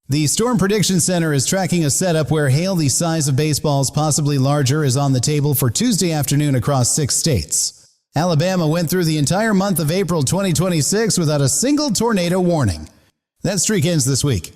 The Storm Prediction Center is tracking a setup where hail the size of baseballs, possibly larger, is on the table for Tuesday afternoon across 6 states. Alabama went through the entire month of April 2026 without a single tornado warning. That streak ends this week.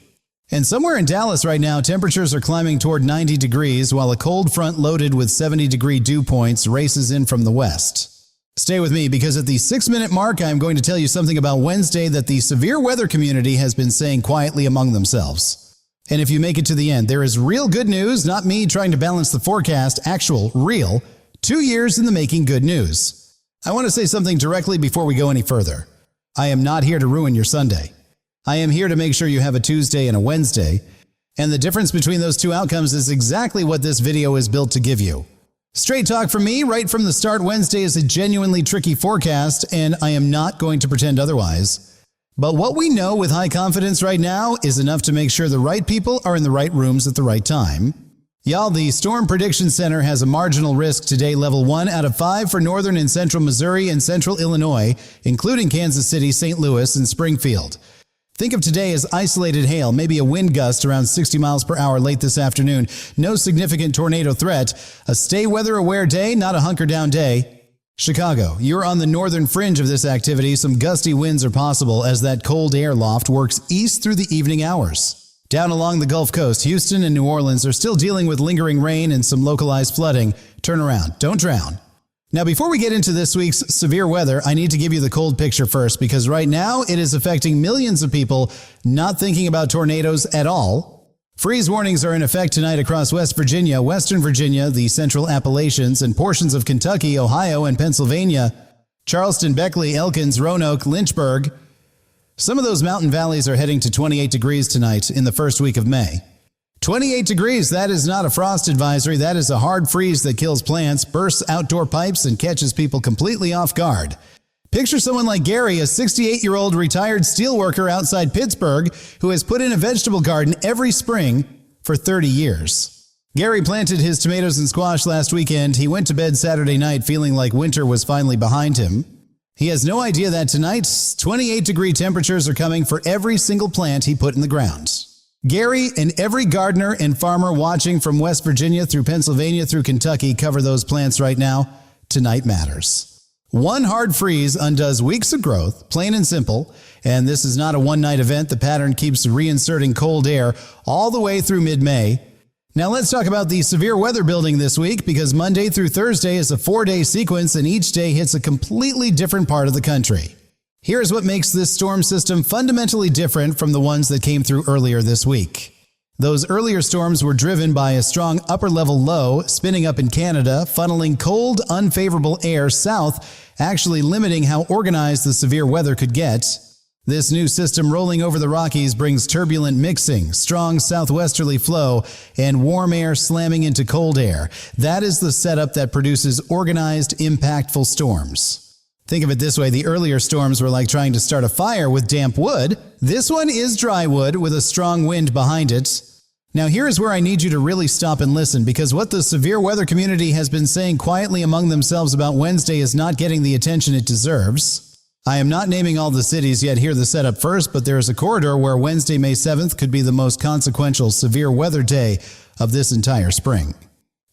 And somewhere in Dallas right now, temperatures are climbing toward 90 degrees while a cold front loaded with 70-degree dew points races in from the west. Stay with me because at the 6-minute mark, I'm going to tell you something about Wednesday that the severe weather community has been saying quietly among themselves. And if you make it to the end, there is real good news, not me trying to balance the forecast, actual, real, 2 years in the making good news. I want to say something directly before we go any further. I am not here to ruin your Sunday. I am here to make sure you have a Tuesday and a Wednesday, and the difference between those two outcomes is exactly what this video is built to give you. Straight talk from me, right from the start, Wednesday is a genuinely tricky forecast, and I am not going to pretend otherwise. But what we know with high confidence right now is enough to make sure the right people are in the right rooms at the right time. Y'all, the Storm Prediction Center has a marginal risk today, level 1 out of 5 for northern and central Missouri and central Illinois, including Kansas City, St. Louis, and Springfield. Think of today as isolated hail, maybe a wind gust around 60 miles per hour late this afternoon. No significant tornado threat. A stay weather aware day, not a hunker down day. Chicago, you're on the northern fringe of this activity. Some gusty winds are possible as that cold air loft works east through the evening hours. Down along the Gulf Coast, Houston and New Orleans are still dealing with lingering rain and some localized flooding. Turn around, don't drown. Now, before we get into this week's severe weather, I need to give you the cold picture first because right now it is affecting millions of people not thinking about tornadoes at all. Freeze warnings are in effect tonight across West Virginia, Western Virginia, the Central Appalachians, and portions of Kentucky, Ohio, and Pennsylvania. Charleston, Beckley, Elkins, Roanoke, Lynchburg. Some of those mountain valleys are heading to 28 degrees tonight in the first week of May. 28 degrees, that is not a frost advisory, that is a hard freeze that kills plants, bursts outdoor pipes, and catches people completely off guard. Picture someone like Gary, a 68-year-old retired steelworker outside Pittsburgh who has put in a vegetable garden every spring for 30 years. Gary planted his tomatoes and squash last weekend. He went to bed Saturday night feeling like winter was finally behind him. He has no idea that tonight, 28-degree temperatures are coming for every single plant he put in the ground. Gary and every gardener and farmer watching from West Virginia through Pennsylvania through Kentucky cover those plants right now. Tonight matters. One hard freeze undoes weeks of growth, plain and simple, and this is not a one-night event. The pattern keeps reinserting cold air all the way through mid-May. Now let's talk about the severe weather building this week because Monday through Thursday is a 4-day sequence and each day hits a completely different part of the country. Here's what makes this storm system fundamentally different from the ones that came through earlier this week. Those earlier storms were driven by a strong upper-level low spinning up in Canada, funneling cold, unfavorable air south, actually limiting how organized the severe weather could get. This new system rolling over the Rockies brings turbulent mixing, strong southwesterly flow, and warm air slamming into cold air. That is the setup that produces organized, impactful storms. Think of it this way, the earlier storms were like trying to start a fire with damp wood. This one is dry wood with a strong wind behind it. Now here is where I need you to really stop and listen because what the severe weather community has been saying quietly among themselves about Wednesday is not getting the attention it deserves. I am not naming all the cities yet, hear the setup first, but there is a corridor where Wednesday, May 7th could be the most consequential severe weather day of this entire spring.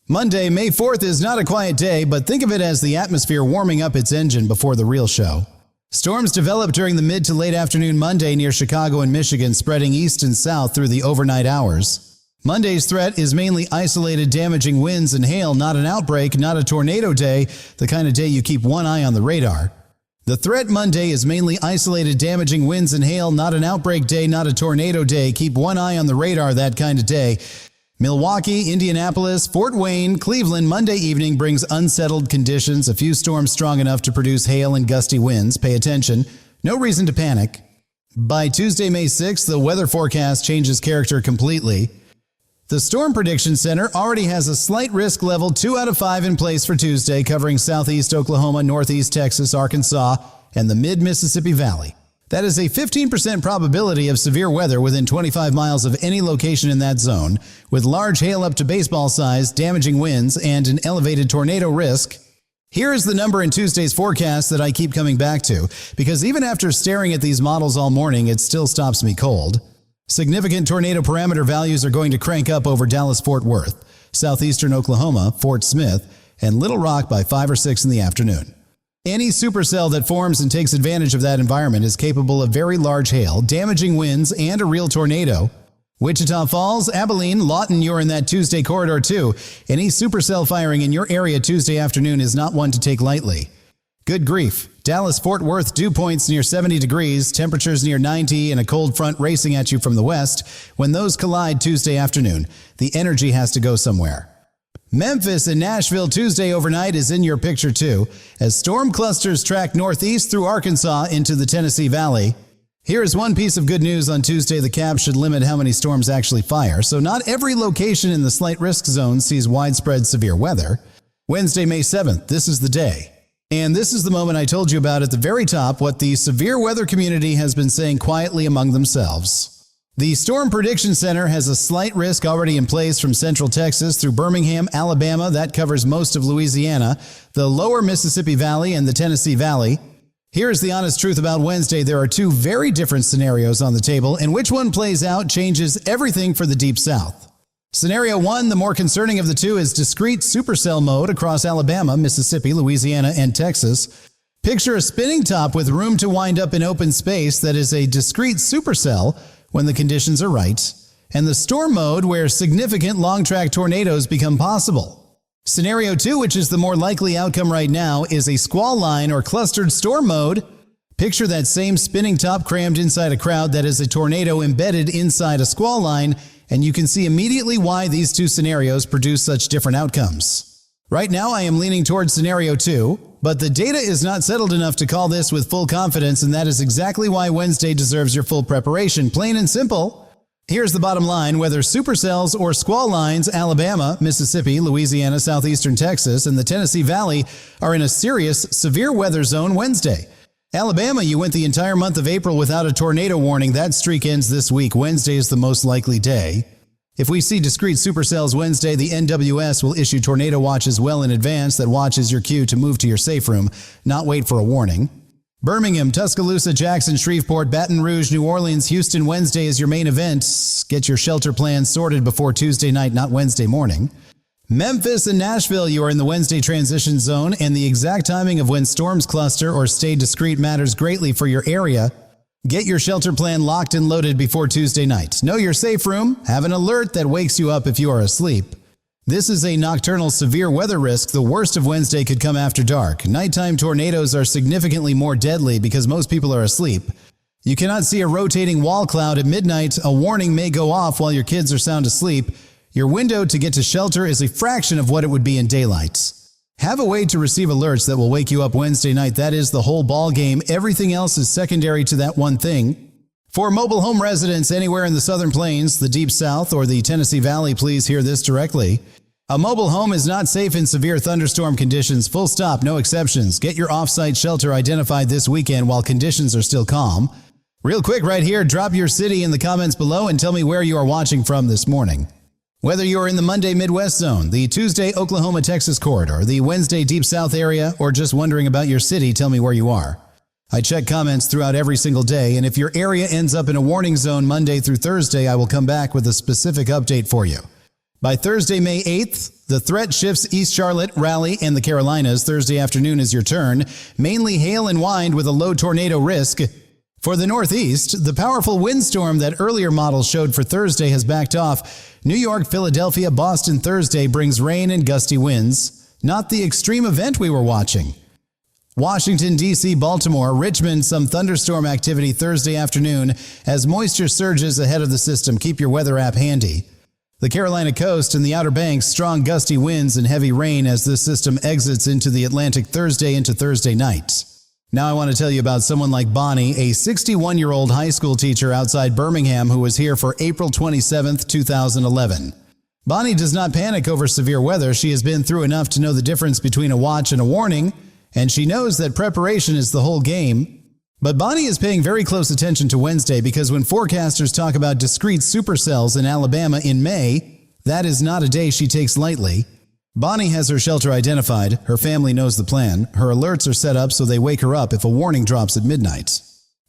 Monday, May 4th is not a quiet day, but think of it as the atmosphere warming up its engine before the real show. Storms develop during the mid to late afternoon Monday near Chicago and Michigan, spreading east and south through the overnight hours. Monday's threat is mainly isolated damaging winds and hail, not an outbreak, not a tornado day, the kind of day you keep one eye on the radar. The threat Monday is mainly isolated damaging winds and hail, not an outbreak day, not a tornado day, keep one eye on the radar, that kind of day. Milwaukee, Indianapolis, Fort Wayne, Cleveland, Monday evening brings unsettled conditions, a few storms strong enough to produce hail and gusty winds. Pay attention. No reason to panic. By Tuesday, May 6th, the weather forecast changes character completely. The Storm Prediction Center already has a slight risk level 2 out of 5 in place for Tuesday, covering southeast Oklahoma, northeast Texas, Arkansas, and the mid-Mississippi Valley. That is a 15% probability of severe weather within 25 miles of any location in that zone, with large hail up to baseball size, damaging winds, and an elevated tornado risk. Here is the number in Tuesday's forecast that I keep coming back to, because even after staring at these models all morning, it still stops me cold. Significant tornado parameter values are going to crank up over Dallas-Fort Worth, southeastern Oklahoma, Fort Smith, and Little Rock by 5 or 6 in the afternoon. Any supercell that forms and takes advantage of that environment is capable of very large hail, damaging winds, and a real tornado. Wichita Falls, Abilene, Lawton, you're in that Tuesday corridor too. Any supercell firing in your area Tuesday afternoon is not one to take lightly. Good grief. Dallas-Fort Worth dew points near 70 degrees, temperatures near 90, and a cold front racing at you from the west. When those collide Tuesday afternoon, the energy has to go somewhere. Memphis and Nashville Tuesday overnight is in your picture too, as storm clusters track northeast through Arkansas into the Tennessee Valley. Here is one piece of good news on Tuesday: the cap should limit how many storms actually fire, so not every location in the slight risk zone sees widespread severe weather. Wednesday, May 7th, this is the day. And this is the moment I told you about at the very top, what the severe weather community has been saying quietly among themselves. The Storm Prediction Center has a slight risk already in place from central Texas through Birmingham, Alabama, that covers most of Louisiana, the lower Mississippi Valley, and the Tennessee Valley. Here's the honest truth about Wednesday: there are two very different scenarios on the table, and which one plays out changes everything for the Deep South. Scenario 1, the more concerning of the two, is discrete supercell mode across Alabama, Mississippi, Louisiana, and Texas. Picture a spinning top with room to wind up in open space that is a discrete supercell when the conditions are right, and the storm mode where significant long-track tornadoes become possible. Scenario 2, which is the more likely outcome right now, is a squall line or clustered storm mode. Picture that same spinning top crammed inside a crowd that is a tornado embedded inside a squall line, and you can see immediately why these two scenarios produce such different outcomes. Right now I am leaning towards scenario 2, but the data is not settled enough to call this with full confidence, and that is exactly why Wednesday deserves your full preparation, plain and simple. Here's the bottom line: whether supercells or squall lines, Alabama, Mississippi, Louisiana, southeastern Texas, and the Tennessee Valley are in a serious, severe weather zone Wednesday. Alabama, you went the entire month of April without a tornado warning. That streak ends this week. Wednesday is the most likely day. If we see discrete supercells Wednesday, the NWS will issue tornado watches well in advance. That watch is your cue to move to your safe room, not wait for a warning. Birmingham, Tuscaloosa, Jackson, Shreveport, Baton Rouge, New Orleans, Houston, Wednesday is your main event. Get your shelter plans sorted before Tuesday night, not Wednesday morning. Memphis and Nashville, you are in the Wednesday transition zone, and the exact timing of when storms cluster or stay discrete matters greatly for your area. Get your shelter plan locked and loaded before Tuesday night. Know your safe room. Have an alert that wakes you up if you are asleep. This is a nocturnal severe weather risk. The worst of Wednesday could come after dark. Nighttime tornadoes are significantly more deadly because most people are asleep. You cannot see a rotating wall cloud at midnight. A warning may go off while your kids are sound asleep. Your window to get to shelter is a fraction of what it would be in daylight. Have a way to receive alerts that will wake you up Wednesday night. That is the whole ball game. Everything else is secondary to that one thing. For mobile home residents anywhere in the Southern Plains, the Deep South, or the Tennessee Valley, please hear this directly. A mobile home is not safe in severe thunderstorm conditions. Full stop, no exceptions. Get your off-site shelter identified this weekend while conditions are still calm. Real quick right here, drop your city in the comments below and tell me where you are watching from this morning. Whether you're in the Monday Midwest zone, the Tuesday Oklahoma-Texas corridor, the Wednesday Deep South area, or just wondering about your city, tell me where you are. I check comments throughout every single day, and if your area ends up in a warning zone Monday through Thursday, I will come back with a specific update for you. By Thursday, May 8th, the threat shifts East Charlotte, Raleigh, and the Carolinas. Thursday afternoon is your turn. Mainly hail and wind with a low tornado risk. For the Northeast, the powerful windstorm that earlier models showed for Thursday has backed off. New York, Philadelphia, Boston Thursday brings rain and gusty winds. Not the extreme event we were watching. Washington, D.C., Baltimore, Richmond, some thunderstorm activity Thursday afternoon as moisture surges ahead of the system. Keep your weather app handy. The Carolina coast and the Outer Banks, strong gusty winds and heavy rain as this system exits into the Atlantic Thursday into Thursday night. Now I want to tell you about someone like Bonnie, a 61-year-old high school teacher outside Birmingham who was here for April 27, 2011. Bonnie does not panic over severe weather. She has been through enough to know the difference between a watch and a warning, and she knows that preparation is the whole game. But Bonnie is paying very close attention to Wednesday because when forecasters talk about discrete supercells in Alabama in May, that is not a day she takes lightly. Bonnie has her shelter identified, her family knows the plan, her alerts are set up so they wake her up if a warning drops at midnight.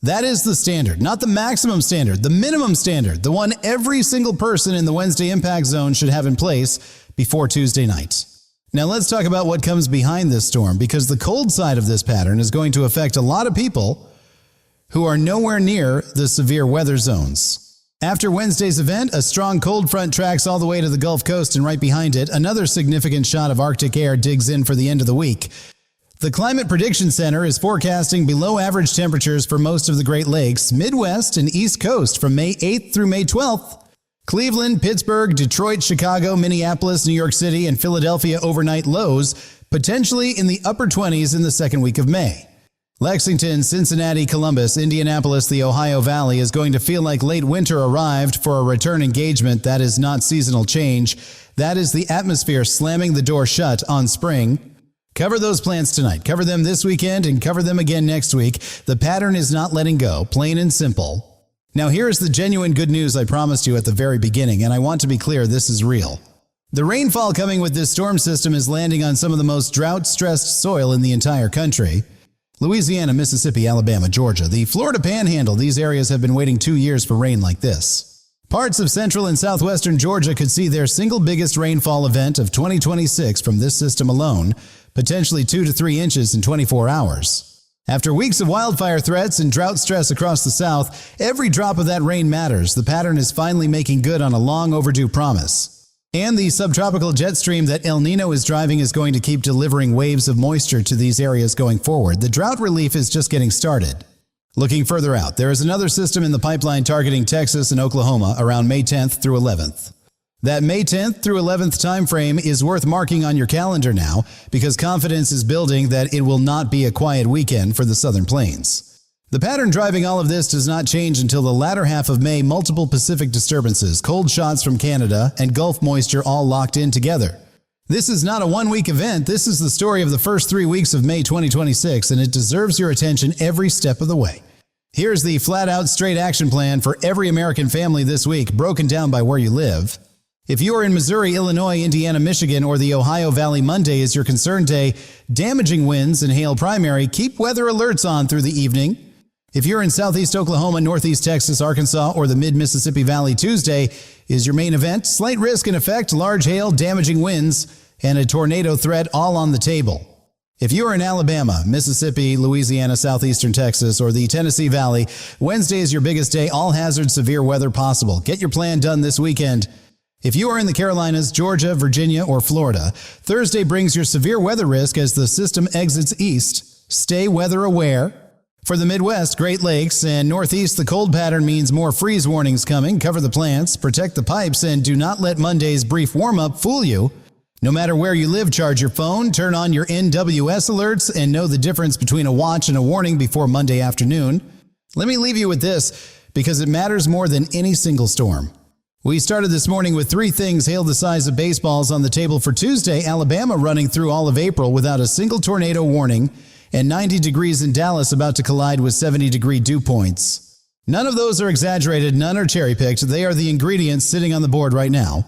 That is the standard, not the maximum standard, the minimum standard, the one every single person in the Wednesday impact zone should have in place before Tuesday night. Now let's talk about what comes behind this storm, because the cold side of this pattern is going to affect a lot of people who are nowhere near the severe weather zones. After Wednesday's event, a strong cold front tracks all the way to the Gulf Coast, and right behind it, another significant shot of Arctic air digs in for the end of the week. The Climate Prediction Center is forecasting below average temperatures for most of the Great Lakes, Midwest, and East Coast from May 8th through May 12th. Cleveland, Pittsburgh, Detroit, Chicago, Minneapolis, New York City, and Philadelphia overnight lows, potentially in the upper 20s in the second week of May. Lexington, Cincinnati, Columbus, Indianapolis, the Ohio Valley is going to feel like late winter arrived for a return engagement that is not seasonal change. That is the atmosphere slamming the door shut on spring. Cover those plans tonight. Cover them this weekend and cover them again next week. The pattern is not letting go, plain and simple. Now here is the genuine good news I promised you at the very beginning, and I want to be clear, this is real. The rainfall coming with this storm system is landing on some of the most drought-stressed soil in the entire country. Louisiana, Mississippi, Alabama, Georgia, the Florida Panhandle, these areas have been waiting 2 years for rain like this. Parts of central and southwestern Georgia could see their single biggest rainfall event of 2026 from this system alone, potentially 2 to 3 inches in 24 hours. After weeks of wildfire threats and drought stress across the South, every drop of that rain matters. The pattern is finally making good on a long overdue promise. And the subtropical jet stream that El Nino is driving is going to keep delivering waves of moisture to these areas going forward. The drought relief is just getting started. Looking further out, there is another system in the pipeline targeting Texas and Oklahoma around May 10th through 11th. That May 10th through 11th time frame is worth marking on your calendar now, because confidence is building that it will not be a quiet weekend for the Southern Plains. The pattern driving all of this does not change until the latter half of May. Multiple Pacific disturbances, cold shots from Canada, and Gulf moisture all locked in together. This is not a one-week event. This is the story of the first 3 weeks of May 2026, and it deserves your attention every step of the way. Here's the flat-out straight action plan for every American family this week, broken down by where you live. If you are in Missouri, Illinois, Indiana, Michigan, or the Ohio Valley, Monday is your concern day. Damaging winds and hail primary. Keep weather alerts on through the evening. If you're in southeast Oklahoma, northeast Texas, Arkansas, or the mid-Mississippi Valley, Tuesday is your main event. Slight risk in effect, large hail, damaging winds, and a tornado threat all on the table. If you are in Alabama, Mississippi, Louisiana, southeastern Texas, or the Tennessee Valley, Wednesday is your biggest day. All hazard severe weather possible. Get your plan done this weekend. If you are in the Carolinas, Georgia, Virginia, or Florida, Thursday brings your severe weather risk as the system exits east. Stay weather aware. For the Midwest, Great Lakes, and Northeast, the cold pattern means more freeze warnings coming. Cover the plants, protect the pipes, and do not let Monday's brief warm-up fool you. No matter where you live, charge your phone, turn on your NWS alerts, and know the difference between a watch and a warning before Monday afternoon. Let me leave you with this, because it matters more than any single storm. We started this morning with 3 things hail the size of baseballs on the table for Tuesday. Alabama running through all of April without a single tornado warning, and 90 degrees in Dallas about to collide with 70-degree dew points. None of those are exaggerated, none are cherry-picked. They are the ingredients sitting on the board right now.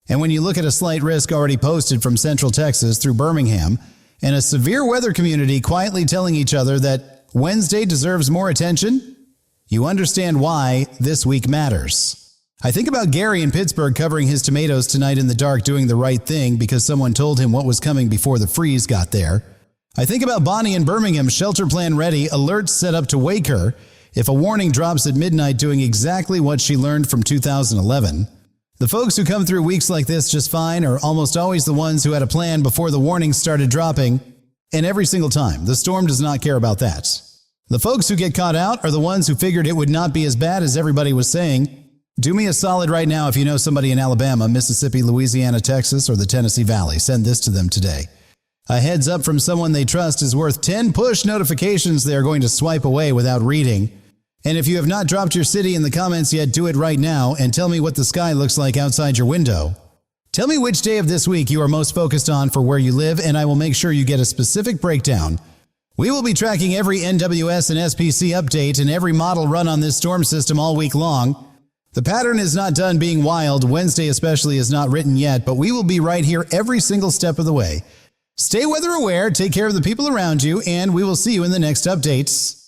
And when you look at a slight risk already posted from Central Texas through Birmingham, and a severe weather community quietly telling each other that Wednesday deserves more attention, you understand why this week matters. I think about Gary in Pittsburgh covering his tomatoes tonight in the dark, doing the right thing because someone told him what was coming before the freeze got there. I think about Bonnie in Birmingham, shelter plan ready, alerts set up to wake her if a warning drops at midnight, doing exactly what she learned from 2011. The folks who come through weeks like this just fine are almost always the ones who had a plan before the warnings started dropping, and every single time, the storm does not care about that. The folks who get caught out are the ones who figured it would not be as bad as everybody was saying. Do me a solid right now if you know somebody in Alabama, Mississippi, Louisiana, Texas, or the Tennessee Valley. Send this to them today. A heads up from someone they trust is worth 10 push notifications they are going to swipe away without reading. And if you have not dropped your city in the comments yet, do it right now and tell me what the sky looks like outside your window. Tell me which day of this week you are most focused on for where you live, and I will make sure you get a specific breakdown. We will be tracking every NWS and SPC update and every model run on this storm system all week long. The pattern is not done being wild. Wednesday especially is not written yet, but we will be right here every single step of the way. Stay weather aware, take care of the people around you, and we will see you in the next updates.